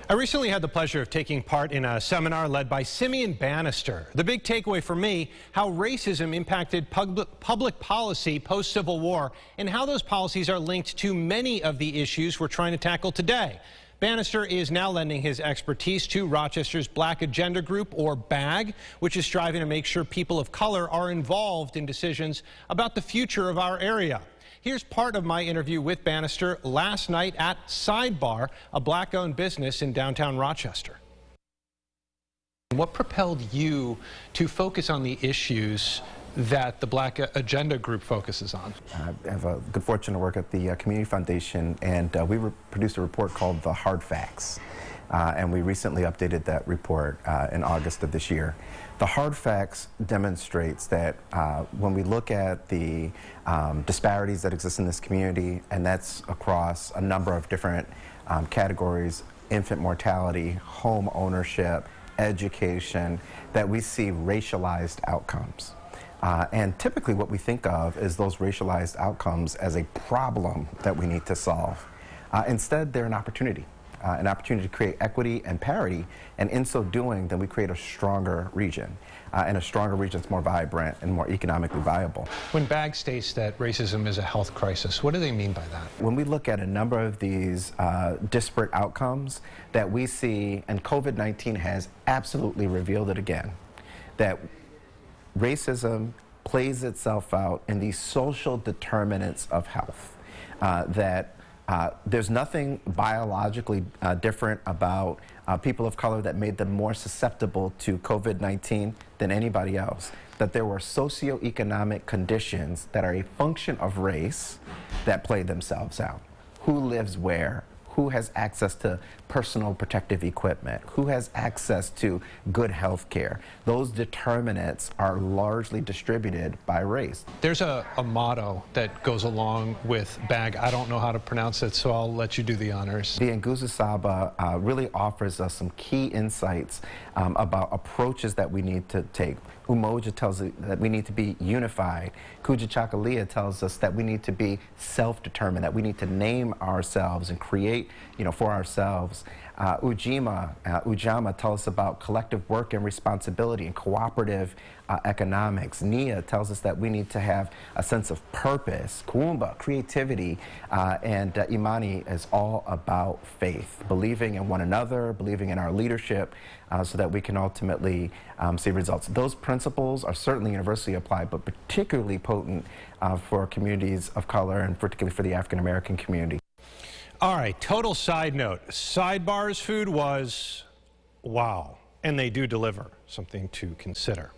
I recently had the pleasure of taking part in a seminar led by Simeon Bannister. The big takeaway for me, how racism impacted public policy post-Civil War and how those policies are linked to many of the issues we're trying to tackle today. Bannister is now lending his expertise to Rochester's Black Agenda Group, or BAG, which is striving to make sure people of color are involved in decisions about the future of our area. Here's part of my interview with Bannister last night at Sidebar, a black-owned business in downtown Rochester. What propelled you to focus on the issues that the Black Agenda Group focuses on? I have a good fortune to work at the Community Foundation, and we produced a report called The Hard Facts. And we recently updated that report in August of this year. The Hard Facts demonstrates that when we look at the disparities that exist in this community, and that's across a number of different categories: infant mortality, home ownership, education, that we see racialized outcomes. And typically what we think of is those racialized outcomes as a problem that we need to solve. Instead, they're an opportunity to create equity and parity, and in so doing, then we create a stronger region, and a stronger region that's more vibrant and more economically viable. When BAG states that racism is a health crisis, what do they mean by that? When we look at a number of these disparate outcomes that we see, and COVID-19 has absolutely revealed it again, that racism plays itself out in the social determinants of health, there's nothing biologically different about people of color that made them more susceptible to COVID-19 than anybody else. That there were socioeconomic conditions that are a function of race that played themselves out. Who lives where? Who has access to personal protective equipment? Who has access to good health care? Those determinants are largely distributed by race. There's a motto that goes along with BAG. I don't know how to pronounce it, so I'll let you do the honors. The Nguzo Saba really offers us some key insights about approaches that we need to take. Umoja tells us that we need to be unified. Kujichagulia tells us that we need to be self-determined, that we need to name ourselves and create, for ourselves. Ujamaa tells us about collective work and responsibility and cooperative economics. Nia tells us that we need to have a sense of purpose. Kuumba, creativity, and Imani is all about faith, believing in one another, believing in our leadership, so that we can ultimately see results. Those principles are certainly universally applied, but particularly potent for communities of color, and particularly for the African American community. All right, total side note. Sidebar's food was wow, and they do deliver, something to consider.